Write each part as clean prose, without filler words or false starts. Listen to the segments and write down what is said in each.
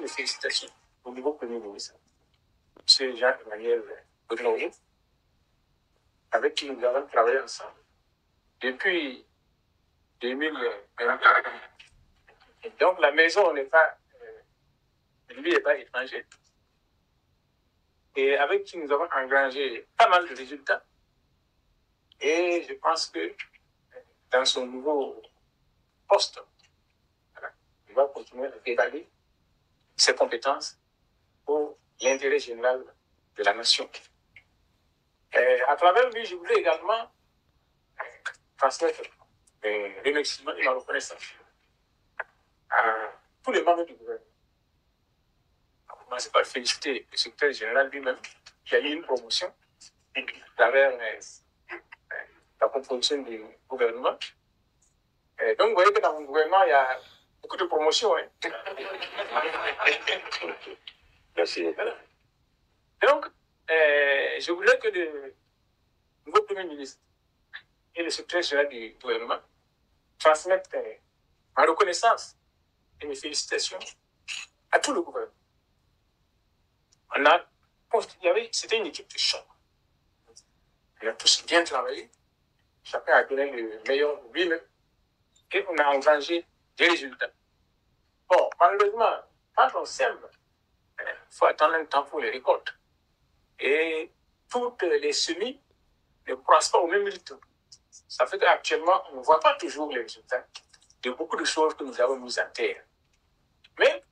mes félicitations au nouveau Premier ministre, M. Jean-Emmanuel Godinoro, avec qui nous avons travaillé ensemble depuis 2024. Donc la maison n'est pas, lui n'est pas étranger, et avec qui nous avons engrangé pas mal de résultats. Et je pense que dans son nouveau poste, voilà, il va continuer à évaluer ses compétences pour l'intérêt général de la nation. Et à travers lui, je voulais également transmettre mes remerciements et ma reconnaissance à tous les membres du gouvernement. On va commencer par féliciter le secrétaire général lui-même, qui a eu une promotion à travers la composition du gouvernement. Et donc, vous voyez que dans mon gouvernement, il y a beaucoup de promotions. Hein. Merci. Donc, je voulais que le nouveau Premier ministre et le secrétaire général du gouvernement transmettent ma reconnaissance et mes félicitations à tout le gouvernement. C'était une équipe de choc. On a tous bien travaillé. Chacun a donné le meilleur de lui-même. Et on a engrangé des résultats. Bon, malheureusement, quand on sème, il faut attendre un temps pour les récoltes. Et toutes les semis ne croissent pas au même rythme. Ça fait qu'actuellement, on ne voit pas toujours les résultats de beaucoup de choses que nous avons mises en terre. Mais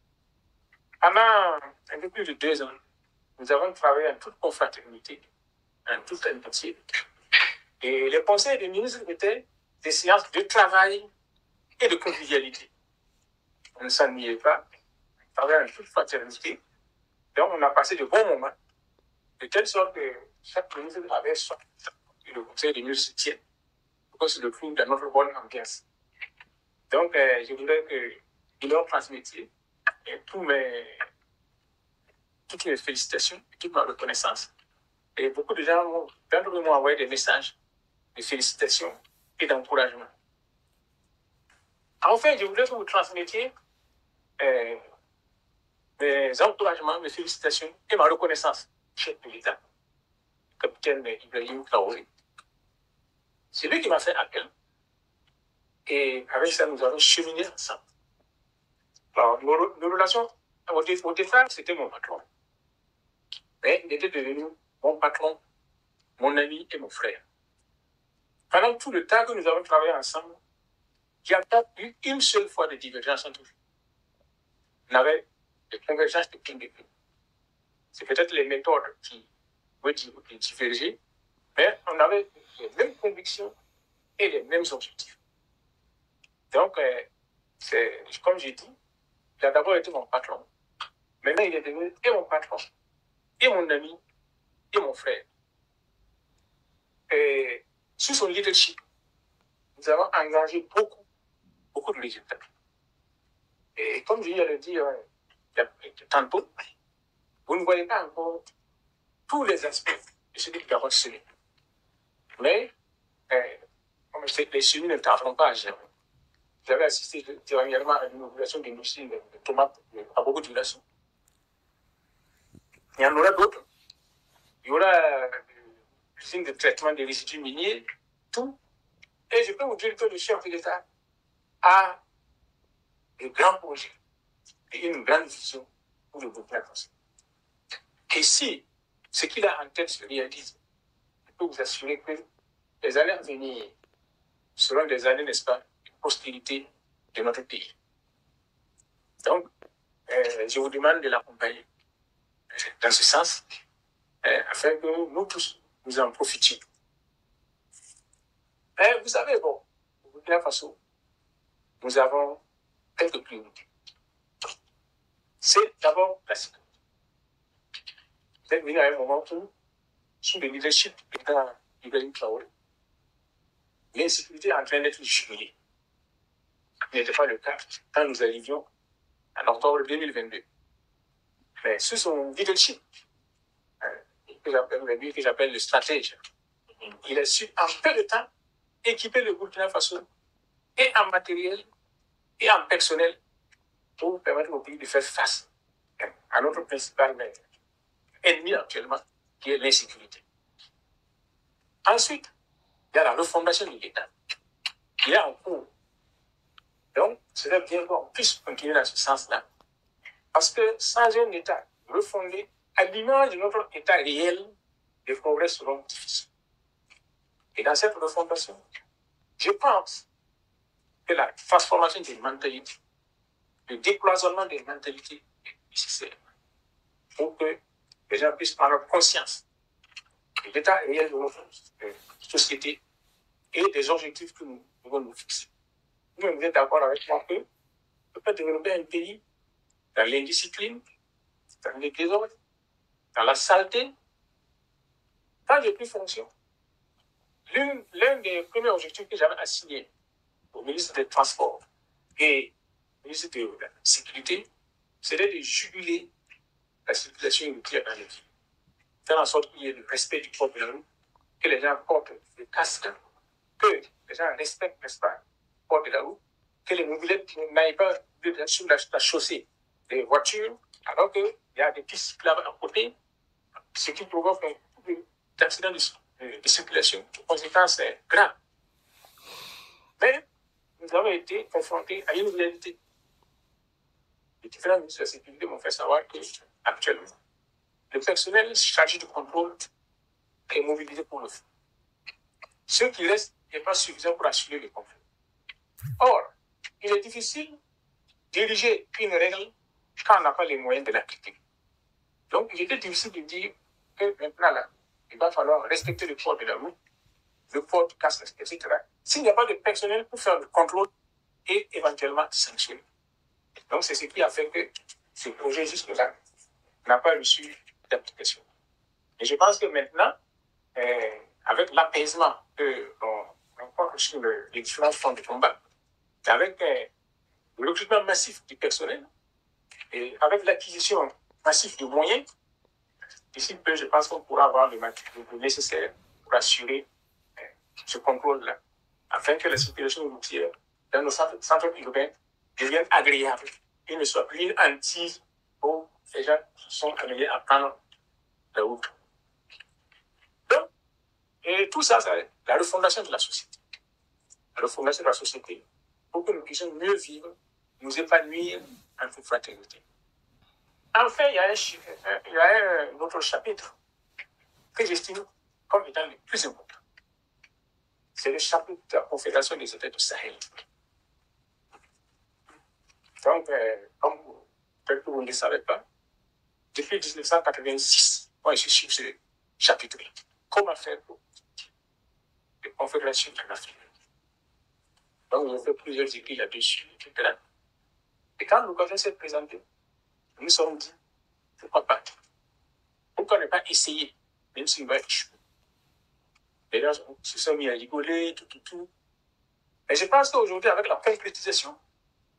pendant un peu plus de 2 ans, nous avons travaillé en toute confraternité, en toute amitié. Et les conseils des ministres étaient des séances de travail et de convivialité. On ne s'ennuyait pas, on travaillait en toute fraternité. Donc, on a passé de bons moments, de telle sorte que chaque ministre avait son et le conseil des ministres se tienne, pour qu'on se retrouve dans notre bonne ambiance. Donc, je voudrais que vous leur transmettiez toutes mes félicitations, toute ma reconnaissance. Et beaucoup de gens m'ont envoyé des messages de félicitations et d'encouragement. Enfin, je voudrais que vous transmettiez mes encouragements, mes félicitations et ma reconnaissance, chef de l'État, capitaine Ibrahim Traoré. C'est lui qui m'a fait appel. Et avec ça, nous avons cheminé ensemble. Alors, nos relations, au départ, c'était mon patron. Mais il était devenu mon patron, mon ami et mon frère. Pendant tout le temps que nous avons travaillé ensemble, il n'y a pas eu une seule fois de divergence entre nous. On avait des convergences de point de vue. C'est peut-être les méthodes qui divergeaient, mais on avait les mêmes convictions et les mêmes objectifs. Donc, comme j'ai dit, il a d'abord été mon patron. Maintenant, il est devenu et mon patron, et mon ami, et mon frère. Et sous son leadership, nous avons engagé beaucoup de résultats. Et comme je viens de le dire tantôt, vous ne voyez pas encore tous les aspects de ce que nous avons semé. Mais, les semis ne tarderont pas à germer. J'avais assisté dernièrement à l'inauguration d'une usine de tomates à beaucoup de villages. Il y en aura d'autres. Il y aura l'usine de traitement des résidus miniers, tout. Et je peux vous dire que le chef de l'État a de grands projets et une grande vision pour le Burkina Faso. Et si ce qu'il a en tête se réalise, je peux vous assurer que les années à venir seront des années, n'est-ce pas, de prospérité de notre pays. Donc, je vous demande de l'accompagner dans ce sens, afin que nous tous, nous en profitions. Vous savez, bon, au Burkina Faso, nous avons quelques priorités. C'est d'abord la sécurité. Vous êtes venu à un moment où, sous le leadership du président Ibrahim Traoré, l'insécurité est en train d'être jumelée. Ce n'était pas le cas quand nous arrivions en octobre 2022. Mais sous son leadership, que j'appelle le stratège, il a su en peu de temps équiper le Burkina Faso et en matériel et en personnel pour permettre au pays de faire face à notre principal ennemi actuellement, qui est l'insécurité. Ensuite, il y a la refondation de l'État, qui est en cours. Donc, c'est bien qu'on puisse continuer dans ce sens-là. Parce que sans un État refondé, à l'image de notre État réel, les progrès seront difficiles. Et dans cette refondation, je pense que la transformation des mentalités, le décloisonnement des mentalités est nécessaire pour que les gens puissent prendre conscience de l'état réel de notre société et des objectifs que nous devons nous fixer. Vous êtes d'accord avec moi que on peut développer un pays dans l'indiscipline, dans les désordres, dans la saleté, quand j'ai plus fonction. L'un des premiers objectifs que j'avais assigné au ministre des Transports et au ministre de la Sécurité, c'était de juguler la circulation routière dans les villes. Faire en sorte qu'il y ait le respect du code de la route, que les gens portent des casques, que les gens respectent, n'est-ce pas, le code de la route, que les mobilettes n'aillent pas sur la chaussée des voitures, alors qu'il y a des pistes cyclables à côté, ce qui provoque des accidents de circulation. Les conséquences sont graves. Mais nous avons été confrontés à une réalité. Les différents ministres de la Sécurité m'ont fait savoir qu'actuellement, le personnel chargé du contrôle est mobilisé pour le faire. Ce qui reste n'est pas suffisant pour assurer le conflit. Or, il est difficile de diriger une règle quand on n'a pas les moyens de l'appliquer. Donc, il était difficile de dire que maintenant, là, il va falloir respecter le port de la route, le port du casque, etc. S'il n'y a pas de personnel pour faire le contrôle et éventuellement sanctionner. Donc, c'est ce qui a fait que ce projet jusque-là n'a pas reçu d'application. Et je pense que maintenant, avec l'apaisement que l'on rencontre sur les différents fronts de combat, avec le recrutement massif du personnel et avec l'acquisition massive de moyens, d'ici peu, je pense qu'on pourra avoir le nécessaire pour assurer ce contrôle-là, afin que la circulation routière dans nos centres urbains devienne agréable et ne soit plus une hantise où les gens sont amenés à prendre la route. Donc, et tout ça, c'est la refondation de la société. La refondation de la société pour que nous puissions mieux vivre, nous épanouir en toute fraternité. Enfin, il y a un autre chapitre que j'estime comme étant le plus important. C'est le chapitre de la Confédération des États du Sahel. Donc, comme peut-être que vous ne le savez pas, depuis 1986, moi je suis sur ce chapitre-là. Comment faire pour les confédérations en Afrique? Donc, nous avons fait plusieurs écrits là-dessus, etc. Et quand l'occasion s'est présentée, nous nous sommes dit, pourquoi pas? Pourquoi ne pas essayer, même s'il va échouer? Les gens se sont mis à rigoler, tout. Mais je pense qu'aujourd'hui, avec la concrétisation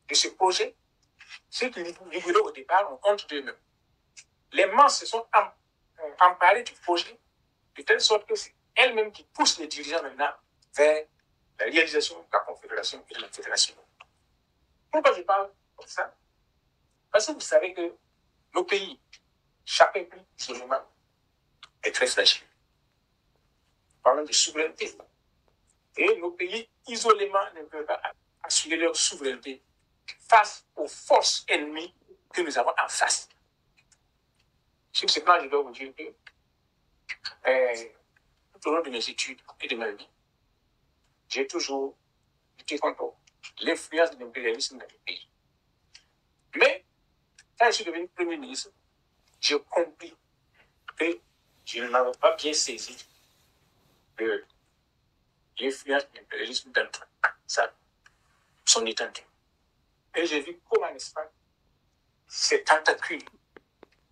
de ce projet, ceux qui rigolaient au départ ont honte d'eux-mêmes. Les masses se sont emparées du projet de telle sorte que c'est elles-mêmes qui poussent les dirigeants maintenant vers la réalisation de la Confédération et de la Fédération. Pourquoi je parle comme ça? Parce que vous savez que nos pays, chacun pris isolément, est très fragile. Parlons de souveraineté. Et nos pays, isolément, ne peuvent pas assurer leur souveraineté face aux forces ennemies que nous avons en face. Sur ce plan, je dois vous dire que tout au long de mes études et de ma vie, j'ai toujours lutté contre l'influence de l'impérialisme dans le pays. Mais, quand je suis devenu Premier ministre, j'ai compris que je n'avais pas bien saisi l'influence de l'impérialisme dans son étendue. Et j'ai vu comment, n'est-ce pas, ces tentacules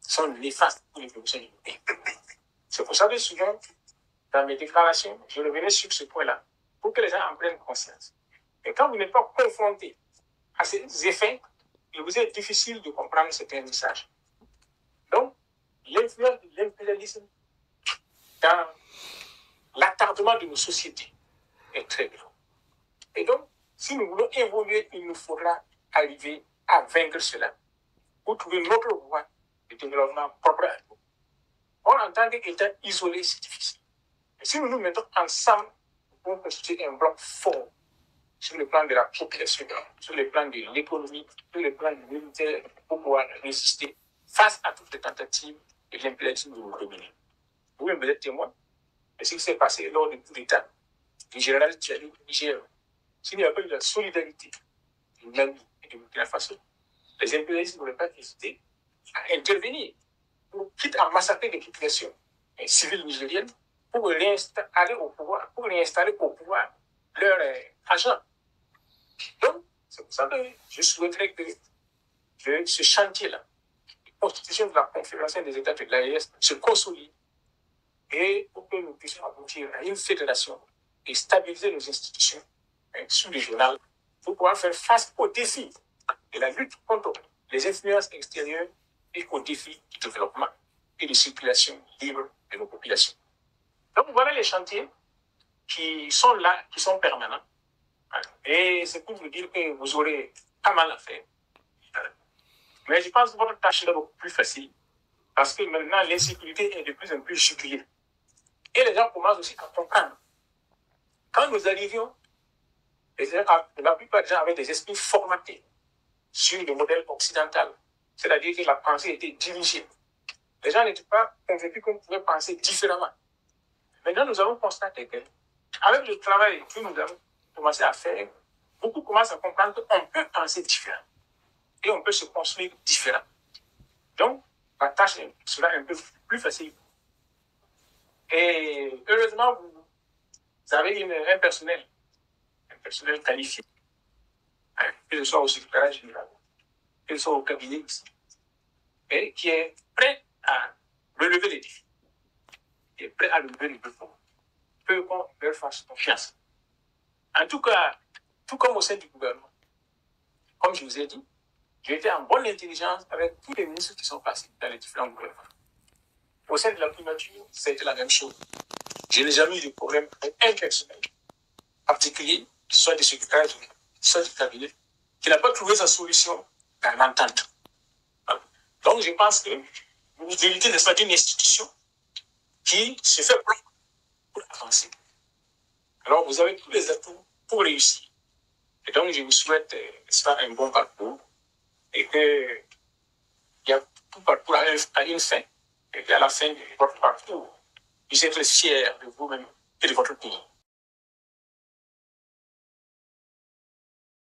sont néfastes pour l'évolution du pays. C'est pour ça que souvent, dans mes déclarations, je revenais sur ce point-là, pour que les gens en prennent conscience. Et quand vous n'êtes pas confronté à ces effets, il vous est difficile de comprendre certains messages. Donc, l'influence de l'impérialisme dans l'attardement de nos sociétés est très grand. Et donc, si nous voulons évoluer, il nous faudra arriver à vaincre cela pour trouver notre voie de développement propre à nous. Or, en tant qu'État isolé, c'est difficile. Et si nous nous mettons ensemble pour constituer un bloc fort sur le plan de la population, sur le plan de l'économie, sur le plan du militaire, pour pouvoir résister face à toutes les tentatives et l'impérialisme de nous dominer. Vous-même, vous êtes témoin de ce qui s'est passé lors du coup d'État du général Tchani au Niger. S'il n'y a pas eu la solidarité du Mali et du Burkina Faso, les impérialistes n'auraient pas hésité à intervenir pour quitte à massacrer les populations civiles nigériennes pour réinstaller au pouvoir leurs agents. Donc, c'est pour ça que je souhaiterais que ce chantier-là, la constitution de la Confédération des États de l'AES, se consolide et pour que nous puissions aboutir à une fédération et stabiliser nos institutions sous-régionales pour pouvoir faire face aux défis de la lutte contre les influences extérieures et aux défis du développement et de circulation libre de nos populations. Donc voilà les chantiers qui sont là, qui sont permanents. Et c'est pour vous dire que vous aurez pas mal à faire. Mais je pense que votre tâche est beaucoup plus facile parce que maintenant l'insécurité est de plus en plus jugulée. Et les gens commencent aussi à comprendre. Quand nous arrivions, la plupart des gens avaient des esprits formatés sur le modèle occidental. C'est-à-dire que la pensée était dirigée. Les gens n'étaient pas convaincus qu'on pouvait penser différemment. Maintenant, nous avons constaté que, avec le travail que nous avons commencé à faire, beaucoup commencent à comprendre qu'on peut penser différemment. Et on peut se construire différemment. Donc, la tâche sera un peu plus facile. Et heureusement, vous avez un personnel qualifié, que ce soit au secrétariat général, que ce soit au cabinet ici, et qui est prêt à relever les défis, qui est prêt à relever les défis, peu qu'on leur fasse confiance. En tout cas, tout comme au sein du gouvernement, comme je vous ai dit, j'ai été en bonne intelligence avec tous les ministres qui sont passés dans les différents gouvernements. Au sein de la primature, c'était la même chose. Je n'ai jamais eu de problème avec un personnel particulier, soit du secrétaire, soit du cabinet, qui n'a pas trouvé sa solution dans l'entente. Donc, je pense que vous héritez, n'est-ce pas, d'une institution qui se fait bloc pour avancer. Alors, vous avez tous les atouts pour réussir. Et donc, je vous souhaite, n'est-ce pas, un bon parcours et que tout parcours a une fin et qu'à la fin de votre parcours, vous êtes fiers de vous-même et de votre pays.